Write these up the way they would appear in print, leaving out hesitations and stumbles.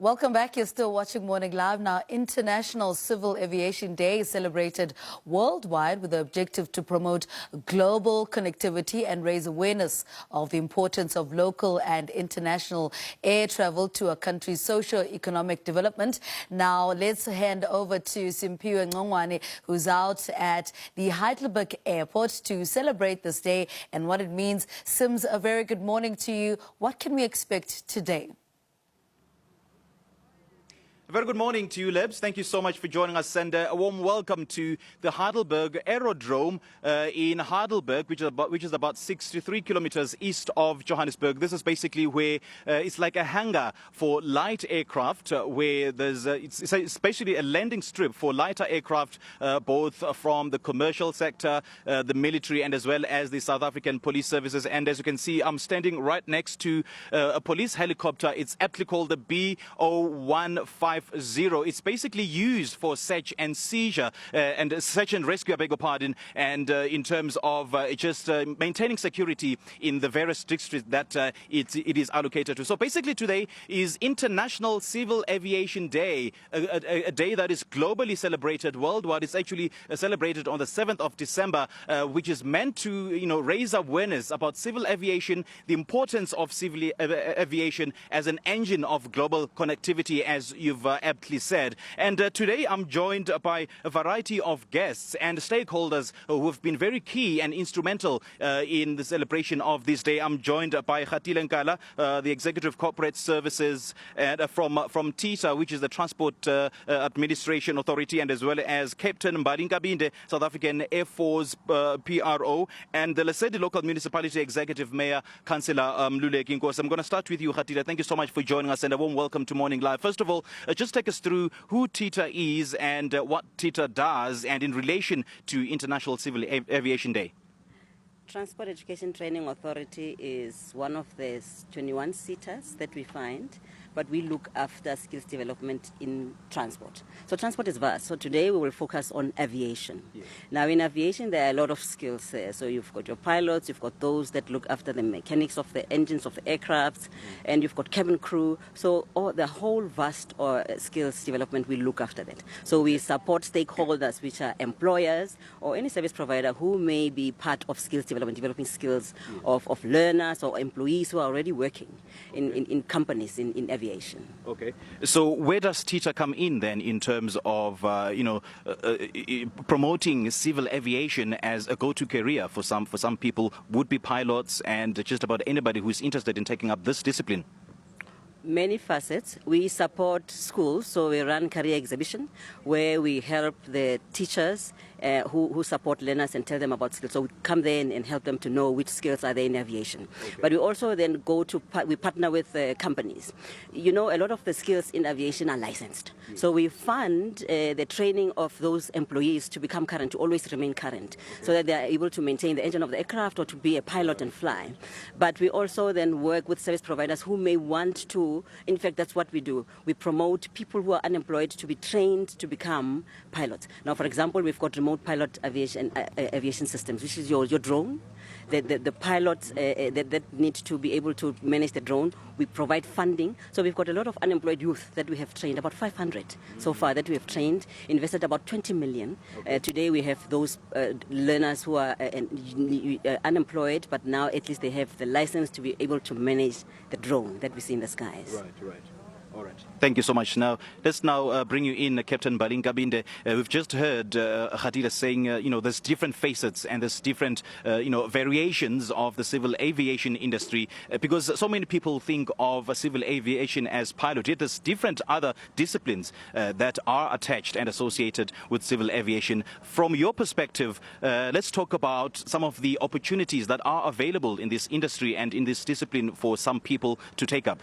Welcome back. You're still watching Morning Live. Now, International Civil Aviation Day is celebrated worldwide with the objective to promote global connectivity and raise awareness of the importance of local and international air travel to a country's socio-economic development. Now, let's hand over to Simpiwe Ngongwane, who's out at the Heidelberg Airport to celebrate this day and what it means. Sims, a very good morning to you. What can we expect today? A very good morning to you, Lebs. Thank you so much for joining us, and a warm welcome to the Heidelberg Aerodrome in Heidelberg, which is about 63 kilometers east of Johannesburg. This is basically where it's like a hangar for light aircraft, where there's it's especially a landing strip for lighter aircraft, both from the commercial sector, the military, and as well as the South African police services. And as you can see, I'm standing right next to a police helicopter. It's aptly called the B0150. It's basically used for search and seizure and search and rescue, I beg your pardon, and in terms of just maintaining security in the various districts that it is allocated to. So basically today is International Civil Aviation Day, a day that is globally celebrated worldwide. It's actually celebrated on the 7th of December, which is meant to, raise awareness about civil aviation, the importance of civil aviation as an engine of global connectivity, as you've aptly said. And today I'm joined by a variety of guests and stakeholders who have been very key and instrumental in the celebration of this day. I'm joined by Khatile Nkala, the Executive Corporate Services from TITA, which is the Transport Administration Authority, and as well as Captain Mbali Nkabinde, South African Air Force PRO, and the Lesedi Local Municipality Executive Mayor, Councillor Mluleki Nkosi. I'm going to start with you, Khatile. Thank you so much for joining us, and a warm welcome to Morning Live. First of all, just take us through who TITA is and what TITA does, and in relation to International Civil Aviation Day. Transport Education Training Authority is one of the 21 SETAs that we find, but we look after skills development in transport. So transport is vast. So today we will focus on aviation. Yeah. Now in aviation there are a lot of skills there. So you've got your pilots, you've got those that look after the mechanics of the engines of the aircraft, and you've got cabin crew. So the whole vast skills development, we look after that. So we support stakeholders, which are employers or any service provider who may be part of skills development, developing skills of learners or employees who are already working in companies in aviation. Okay. So where does TITA come in then in terms of promoting civil aviation as a go-to career for some people, would-be pilots, and just about anybody who's interested in taking up this discipline? Many facets. We support schools, so we run career exhibition where we help the teachers who support learners and tell them about skills. So we come there and help them to know which skills are there in aviation. Okay. But we also then we partner with companies. A lot of the skills in aviation are licensed. Yes. So we fund the training of those employees to become current, to always remain current, okay, so that they are able to maintain the engine of the aircraft or to be a pilot and fly. But we also then work with service providers who may want to, in fact, that's what we do. We promote people who are unemployed to be trained to become pilots. Now, for example, we've got remote pilot aviation systems, which is your drone. The pilots that need to be able to manage the drone, we provide funding. So we've got a lot of unemployed youth that we have trained, about 500 so far that we have trained, invested about 20 million. Okay. Today we have those learners who are unemployed, but now at least they have the license to be able to manage the drone that we see in the skies. Right. All right. Thank you so much. Now, let's bring you in, Captain Mbali Nkabinde. We've just heard Khatile saying, there's different facets and there's different, variations of the civil aviation industry, because so many people think of civil aviation as pilot. Yet there's different other disciplines that are attached and associated with civil aviation. From your perspective, let's talk about some of the opportunities that are available in this industry and in this discipline for some people to take up.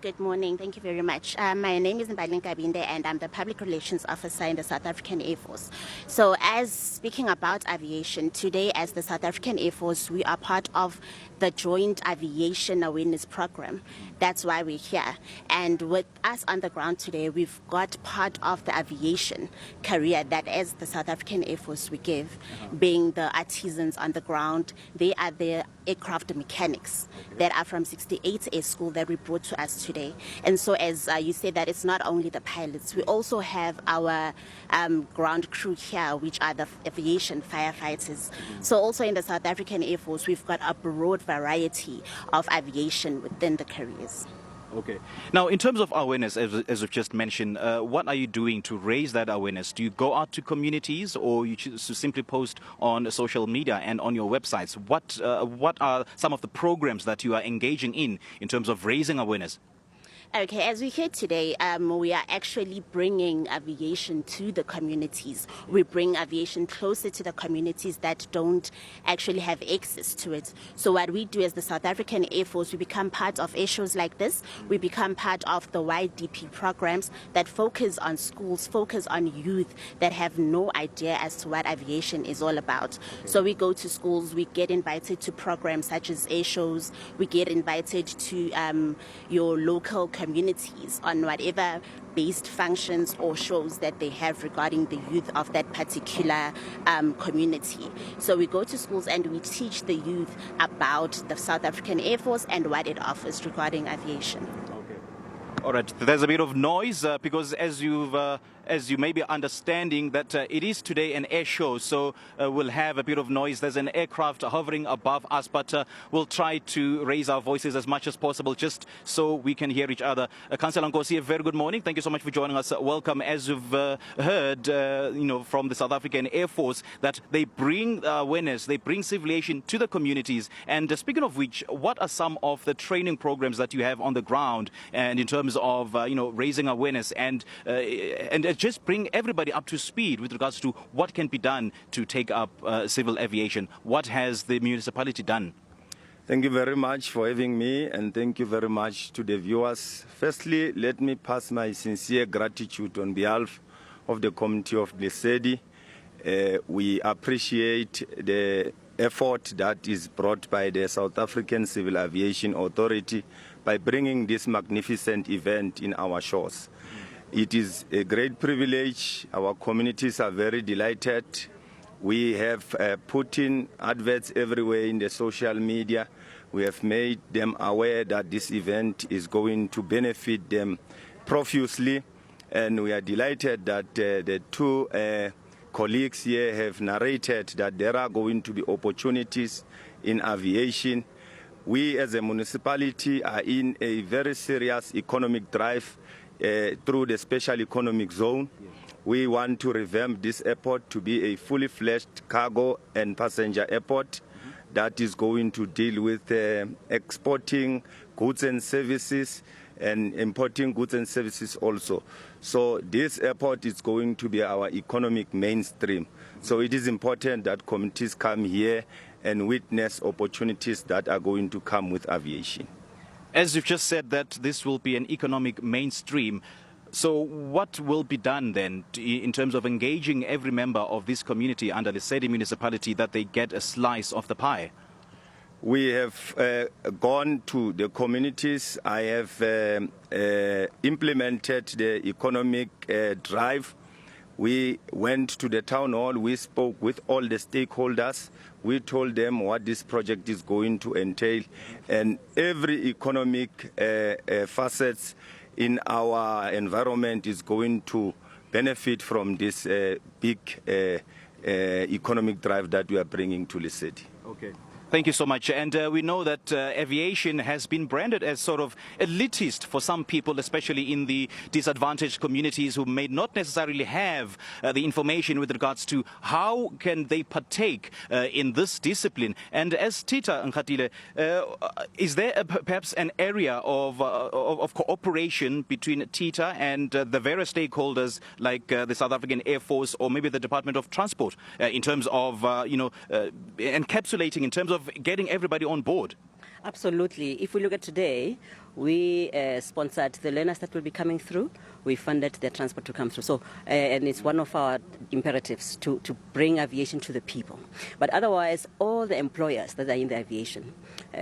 Good morning. Thank you very much. My name is Mbali Nkabinde, and I'm the Public Relations Officer in the South African Air Force. So as speaking about aviation, today as the South African Air Force, we are part of the Joint Aviation Awareness Program. That's why we're here. And with us on the ground today, we've got part of the aviation career that as the South African Air Force we give, being the artisans on the ground. They are the aircraft mechanics that are from 68 Air School that we brought to us today. And so as you said, that it's not only the pilots, we also have our ground crew here, which are the aviation firefighters. So also in the South African Air Force, we've got a broad variety of aviation within the careers. Okay. Now, in terms of awareness, as we've just mentioned, what are you doing to raise that awareness? Do you go out to communities, or you choose to simply post on social media and on your websites? What are some of the programs that you are engaging in terms of raising awareness? Okay, as we heard today, we are actually bringing aviation to the communities. We bring aviation closer to the communities that don't actually have access to it. So what we do as the South African Air Force, we become part of air shows like this. We become part of the YDP programs that focus on schools, focus on youth that have no idea as to what aviation is all about. So we go to schools, we get invited to programs such as air shows, we get invited to your local communities on whatever based functions or shows that they have regarding the youth of that particular community. So we go to schools and we teach the youth about the South African Air Force and what it offers regarding aviation. All right, there's a bit of noise because as you may be understanding that it is today an air show, so we'll have a bit of noise. There's an aircraft hovering above us, but we'll try to raise our voices as much as possible just so we can hear each other. Councillor Nkosi, a very good morning. Thank you so much for joining us. Welcome. As you've heard, from the South African Air Force, that they bring awareness, they bring civil aviation to the communities. And speaking of which, what are some of the training programs that you have on the ground, and in terms of raising awareness and just bring everybody up to speed with regards to what can be done to take up civil aviation? What has the municipality done? Thank you very much for having me, and thank you very much to the viewers. Firstly, let me pass my sincere gratitude on behalf of the community of Lesedi. We appreciate the effort that is brought by the South African Civil Aviation Authority by bringing this magnificent event in our shores. It is a great privilege. Our communities are very delighted. We have put in adverts everywhere in the social media. We have made them aware that this event is going to benefit them profusely. And we are delighted that the two colleagues here have narrated that there are going to be opportunities in aviation. We as a municipality are in a very serious economic drive through the special economic zone. We want to revamp this airport to be a fully fledged cargo and passenger airport that is going to deal with exporting goods and services and importing goods and services also. So this airport is going to be our economic mainstream. So it is important that communities come here and witness opportunities that are going to come with aviation. As you've just said that this will be an economic mainstream, so what will be done then in terms of engaging every member of this community under the Lesedi municipality that they get a slice of the pie? We have gone to the communities. I have implemented the economic drive. We went to the town hall. We spoke with all the stakeholders. We told them what this project is going to entail. And every economic facets in our environment is going to benefit from this big economic drive that we are bringing to Lesedi. Okay. Thank you so much. And we know that aviation has been branded as sort of elitist for some people, especially in the disadvantaged communities who may not necessarily have the information with regards to how can they partake in this discipline. And as Tita Nkatile, is there perhaps an area of cooperation between Tita and the various stakeholders like the South African Air Force or maybe the Department of Transport in terms of, encapsulating, in terms of getting everybody on board? Absolutely. If we look at today, we sponsored the learners that will be coming through. We funded their transport to come through. So, and it's one of our imperatives to bring aviation to the people. But otherwise, all the employers that are in the aviation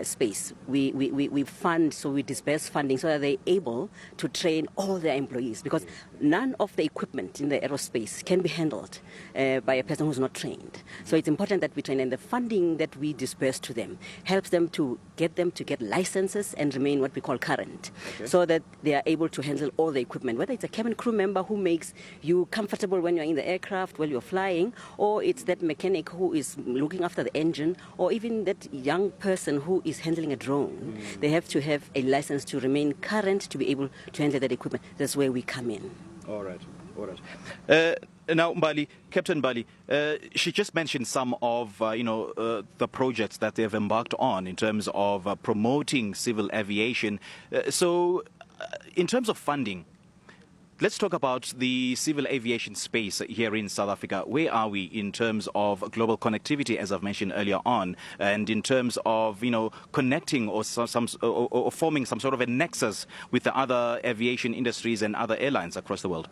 space, we fund, so we disperse funding so that they're able to train all their employees, because none of the equipment in the aerospace can be handled by a person who's not trained. So it's important that we train, and the funding that we disperse to them helps them to get get them to get licenses and remain what we call current, so that they are able to handle all the equipment, whether it's a cabin crew member who makes you comfortable when you're in the aircraft while you're flying, or it's that mechanic who is looking after the engine, or even that young person who is handling a drone. They have to have a license to remain current to be able to handle that equipment. That's where we come in. All right. Now, Captain Mbali, she just mentioned some of the projects that they have embarked on in terms of promoting civil aviation. In terms of funding, let's talk about the civil aviation space here in South Africa. Where are we in terms of global connectivity, as I've mentioned earlier on, and in terms of connecting or forming some sort of a nexus with the other aviation industries and other airlines across the world?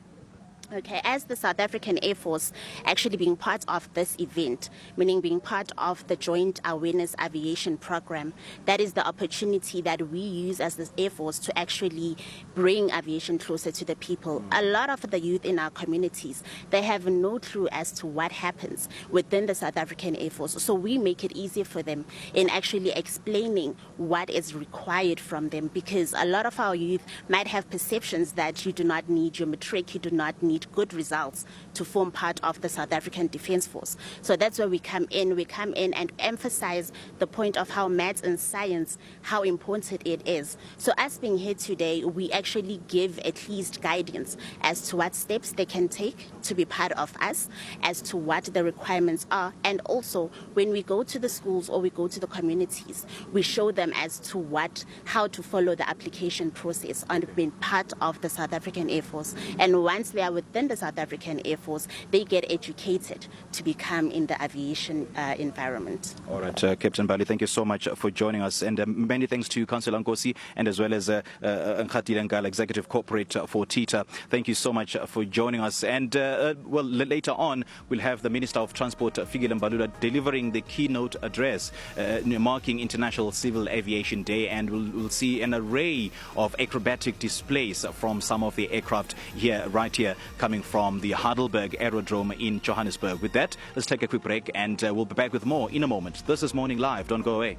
Okay, as the South African Air Force actually being part of this event, meaning being part of the Joint Awareness Aviation Program, that is the opportunity that we use as the Air Force to actually bring aviation closer to the people. A lot of the youth in our communities, they have no clue as to what happens within the South African Air Force. So we make it easier for them in actually explaining what is required from them, because a lot of our youth might have perceptions that you do not need your matric, you do not need good results to form part of the South African Defence Force. So that's where we come in. We come in and emphasize the point of how maths and science, how important it is. So us being here today, we actually give at least guidance as to what steps they can take to be part of us, as to what the requirements are. And also, when we go to the schools or we go to the communities, we show them as to how to follow the application process on being part of the South African Air Force. And once they are within the South African Air Force, they get educated to become in the aviation environment. All right, Captain Mbali, thank you so much for joining us, and many thanks to Councillor Nkosi and as well as Nkhatile Ngala, Executive Corporate for TITA. Thank you so much for joining us. And later on, we'll have the Minister of Transport, Fikile Mbalula, delivering the keynote address marking International Civil Aviation Day, and we'll see an array of acrobatic displays from some of the aircraft right here, coming from the Heidelberg Aerodrome in Johannesburg. With that, let's take a quick break, and we'll be back with more in a moment. This is Morning Live. Don't go away.